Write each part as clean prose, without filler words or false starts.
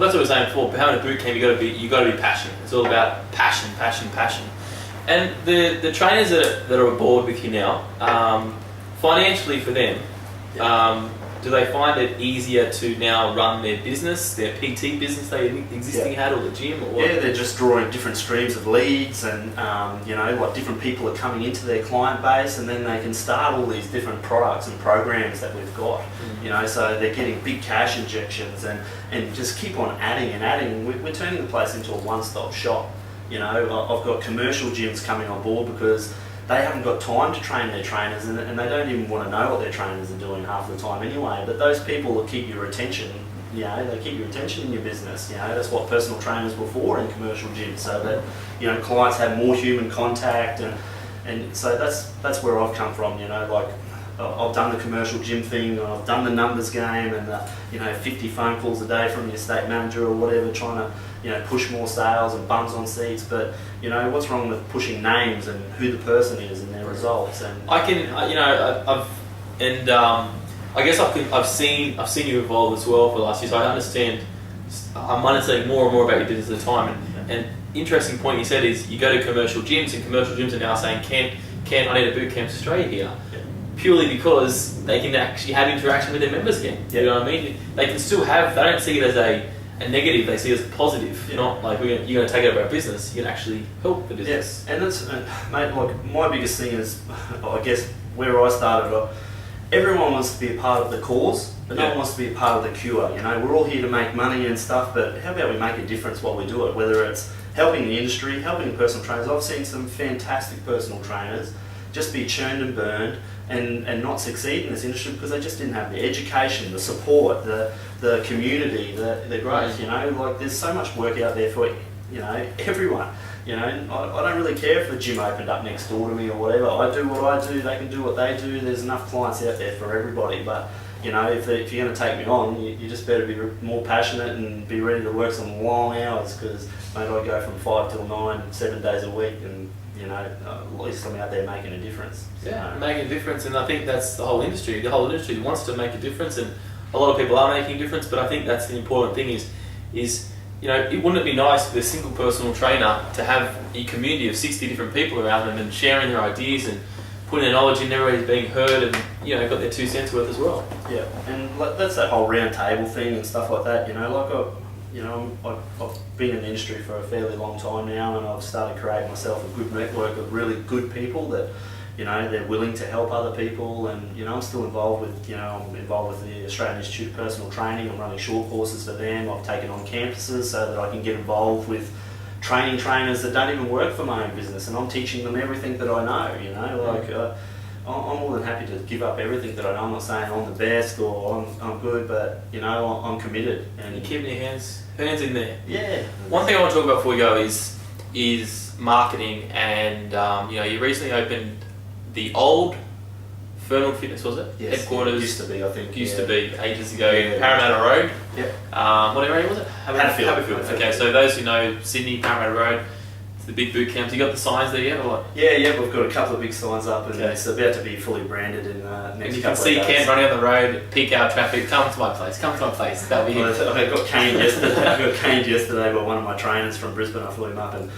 that's what we were saying before. Having a boot camp, you got to be passionate. It's all about passion. And the trainers that are aboard with you now, financially for them, do they find it easier to now run their business, their PT business they existing had, or the gym, or what? Yeah, they're just drawing different streams of leads, and what different people are coming into their client base, and then they can start all these different products and programs that we've got. So they're getting big cash injections, and just keep on adding and adding. We're turning the place into a one-stop shop. I've got commercial gyms coming on board because they haven't got time to train their trainers, and they don't even want to know what their trainers are doing half the time anyway. But those people will keep your attention. They keep your attention in your business. That's what personal trainers were for in commercial gyms, so that clients have more human contact, and so that's where I've come from. I've done the commercial gym thing, I've done the numbers game, and the 50 phone calls a day from your estate manager or whatever, trying to push more sales and bums on seats. But what's wrong with pushing names and who the person is and their results? And I guess I've seen you evolve as well for the last year, so I'm understanding more and more about your business at the time. And interesting point you said is you go to commercial gyms, and commercial gyms are now saying, Ken, I need a Bootcamps Australia here. Purely because they can actually have interaction with their members again. You know what I mean? They can still have, they don't see it as a negative, they see it as a positive. Not like you're going to take over our business, you can actually help the business. Yes, and it's, mate, like my biggest thing is, I guess, where I started, everyone wants to be a part of the cause, but no one wants to be a part of the cure. We're all here to make money and stuff, but how about we make a difference while we do it? Whether it's helping the industry, helping personal trainers. I've seen some fantastic personal trainers just be churned and burned and not succeed in this industry because they just didn't have the education, the support, the community, the growth. Like there's so much work out there for everyone. I don't really care if the gym opened up next door to me or whatever. I do what I do, they can do what they do. There's enough clients out there for everybody. But if you're going to take me on, you just better be more passionate and be ready to work some long hours, because mate, I go from 5 till 9, 7 days a week, and at least I'm out there making a difference. Making a difference, and I think that's the whole industry. The whole industry wants to make a difference, and a lot of people are making a difference. But I think that's the important thing is wouldn't it be nice for a single personal trainer to have a community of 60 different people around them and sharing their ideas and putting their knowledge in, everybody's being heard, and got their 2 cents worth as well. Yeah, and that's that whole round table thing and stuff like that. I've been in the industry for a fairly long time now, and I've started creating myself a good network of really good people that, they're willing to help other people, and I'm still involved with, I'm involved with the Australian Institute of Personal Training. I'm running short courses for them. I've taken on campuses so that I can get involved with training trainers that don't even work for my own business, and I'm teaching them everything that I know. I'm more than happy to give up everything that I know. I'm not saying I'm the best or I'm good, but I'm committed. And you're keeping your hands in there. Yeah. One thing I want to talk about before we go is marketing, and you recently opened the old Fernwood Fitness, was it? Yes. Headquarters. Used to be, I think. Used to be ages ago. Parramatta Road. Yeah. What area was it? Haberfield. Okay, so those who know Sydney, Parramatta Road, it's the big boot camps. You got the signs there yet, or what? Yeah, we've got a couple of big signs up, and it's about to be fully branded in the next couple of days. And you can see Ken running on the road, peak hour traffic. Come to my place. That'll be him. I got caned yesterday by one of my trainers from Brisbane. I flew him up, and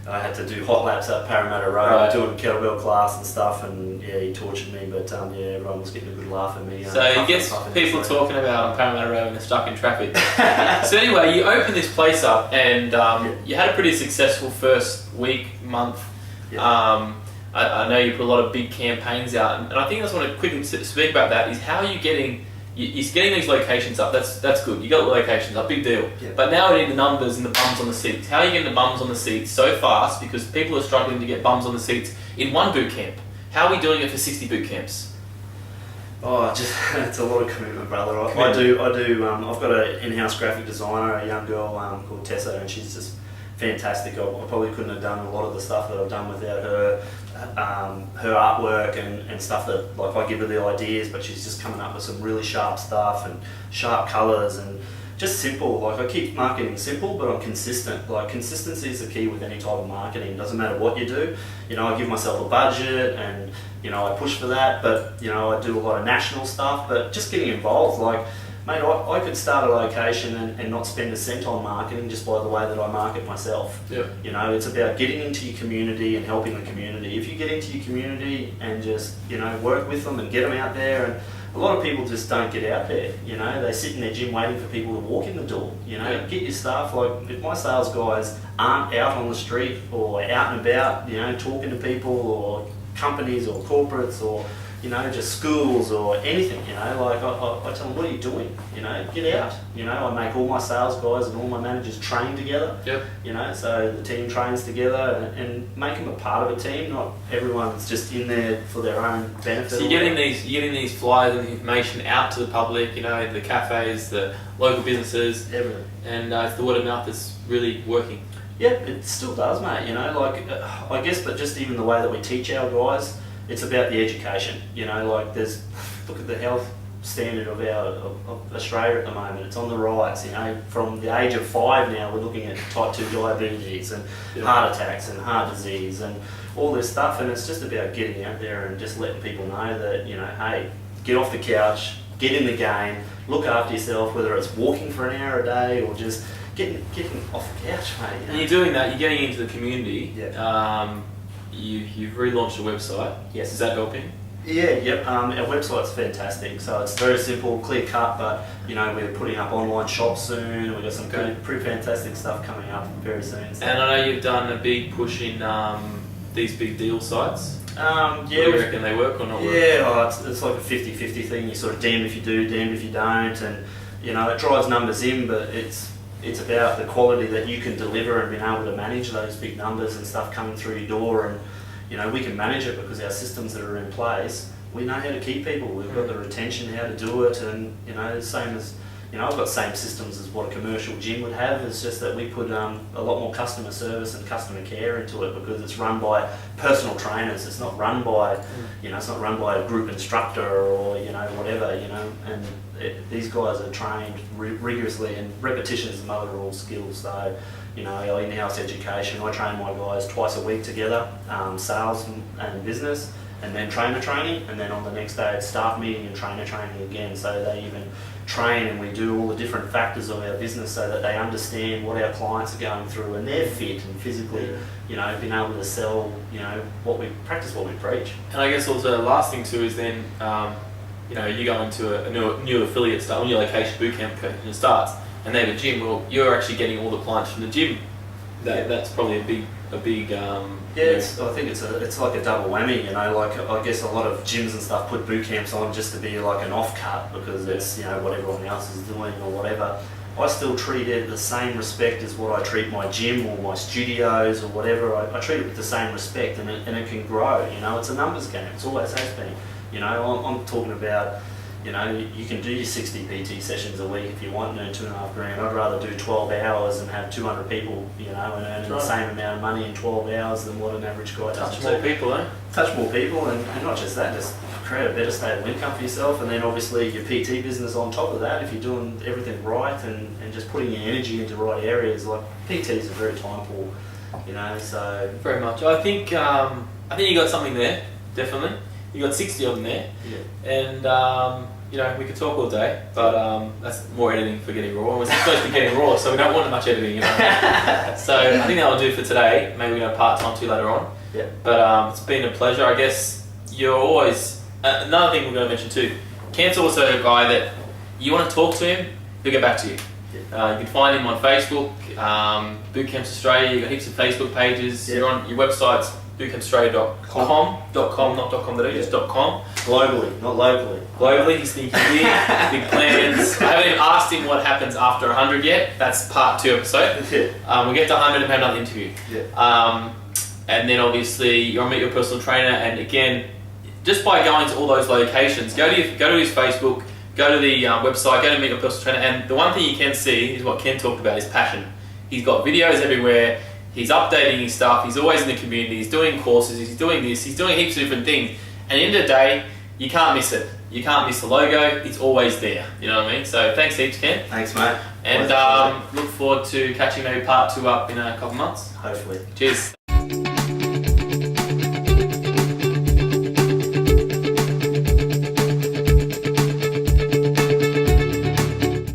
I had to do hot laps up Parramatta Road, doing kettlebell class and stuff, and he tortured me, but everyone was getting a good laugh at me. So he gets people talking about on Parramatta Road when they're stuck in traffic. So anyway, you opened this place up, and you had a pretty successful first week, month. I know you put a lot of big campaigns out, and I think I just want to quickly speak about that, is how you're getting these locations up. That's good. You got the locations up, big deal. Yeah. But now we need the numbers and the bums on the seats. How are you getting the bums on the seats so fast? Because people are struggling to get bums on the seats in one boot camp. How are we doing it for 60 boot camps? It's a lot of commitment, brother. I do. I've got an in-house graphic designer, a young girl called Tessa, and she's just fantastic. I probably couldn't have done a lot of the stuff that I've done without her. Her artwork and stuff that, like, I give her the ideas, but she's just coming up with some really sharp stuff and sharp colours and just simple. Like, I keep marketing simple, but I'm consistent. Like, consistency is the key with any type of marketing. Doesn't matter what you do. I give myself a budget, and I push for that. But I do a lot of national stuff. But just getting involved. Like, mate, I could start a location and not spend a cent on marketing just by the way that I market myself. Yep. You know, it's about getting into your community and helping the community. If you get into your community and just, you know, work with them and get them out there, and a lot of people just don't get out there, you know, they sit in their gym waiting for people to walk in the door, you know, get your staff, like if my sales guys aren't out on the street or out and about, you know, talking to people or companies or corporates or, you know, just schools or anything, you know, like I tell them, what are you doing? You know, get out. You know, I make all my sales guys and all my managers train together. Yep. You know, so the team trains together and make them a part of a team. Not everyone's just in there for their own benefit. So you're getting these flyers and information out to the public, you know, the cafes, the local businesses, everything, and it's the word of mouth that's really working. Yeah, it still does, mate. You know, like I guess, but just even the way that we teach our guys, it's about the education. You know, like look at the health standard of Australia at the moment. It's on the rise. You know, from the age of 5 now, we're looking at type 2 diabetes and heart attacks and heart disease and all this stuff. And it's just about getting out there and just letting people know that, you know, hey, get off the couch, get in the game, look after yourself. Whether it's walking for an hour a day or just getting off the couch, mate. You know? And you're doing that. You're getting into the community. Yeah. You've relaunched a website. Yes. Is that helping? Yeah, yep. Our website's fantastic. So it's very simple, clear cut, but you know, we're putting up online shops soon. We've got some pretty fantastic stuff coming up very soon. So. And I know you've done a big push in these big deal sites. Yeah. Do you reckon they work or not work? Yeah, it's like a 50-50 thing. You sort of damned if you do, damned if you don't, and you know, it drives numbers in, but it's about the quality that you can deliver and being able to manage those big numbers and stuff coming through your door. And you know, we can manage it because our systems that are in place, we know how to keep people. We've got the retention, how to do it, and you know, the same as, you know, I've got the same systems as what a commercial gym would have. It's just that we put a lot more customer service and customer care into it because it's run by personal trainers. It's not run by, you know, it's not run by a group instructor or, you know, whatever, you know. And these guys are trained rigorously, and repetition is the mother of all skills. So, you know, our in-house education, I train my guys twice a week together, sales and business, and then trainer training, and then on the next day it's staff meeting and trainer training again. So they even train, and we do all the different factors of our business so that they understand what our clients are going through and they're fit and physically, you know, being able to sell, you know, practice what we preach. And I guess also the last thing too is then, you know, you go into a new affiliate start, new location bootcamp coaching starts, and they have a gym. Well, you're actually getting all the clients from the gym. That's probably a big. I think it's like a double whammy. You know, like I guess a lot of gyms and stuff put boot camps on just to be like an off cut because it's, you know, what everyone else is doing or whatever. I still treat it the same respect as what I treat my gym or my studios or whatever. I treat it with the same respect, and it can grow. You know, it's a numbers game. It's always has been. You know, I'm talking about, you know, you can do your 60 PT sessions a week if you want and earn $2.5 grand. I'd rather do 12 hours and have 200 people, you know, and earn the same amount of money in 12 hours than what an average guy does. Touch more people, eh? Touch more people, and not just that, just create a better stable income for yourself, and then obviously your PT business on top of that, if you're doing everything right and just putting your energy into the right areas. Like, PTs are very time poor, you know, so... Very much. I think you got something there, definitely. You got 60 of them there, and you know, we could talk all day, but that's more editing for getting raw. We're supposed to be getting raw, so we don't want much editing, you know. So I think that'll do for today. Maybe we're going to part-time 2 later on. Yeah. But it's been a pleasure. I guess you're always another thing we're going to mention too. Kent's also a guy that you want to talk to him, he'll get back to you. You can find him on Facebook, Bootcamps Australia. You've got heaps of Facebook pages. You're on your website's bootcampsaustralia.com, not .com.au, just .com. Globally, not locally. Globally, he's thinking big plans. I haven't even asked him what happens after 100 yet. That's part 2 episode. We'll get to 100 and have another interview. And then obviously you'll meet your personal trainer, and again, just by going to all those locations, go to his Facebook, go to the website, go to meet your personal trainer, and the one thing you can see is what Ken talked about, is passion. He's got videos everywhere. He's updating his stuff, he's always in the community, he's doing courses, he's doing this, he's doing heaps of different things. And at the end of the day, you can't miss it. You can't miss the logo, it's always there. You know what I mean? So thanks heaps, Ken. Thanks, mate. And look forward to catching maybe part 2 up in a couple months. Hopefully. Cheers.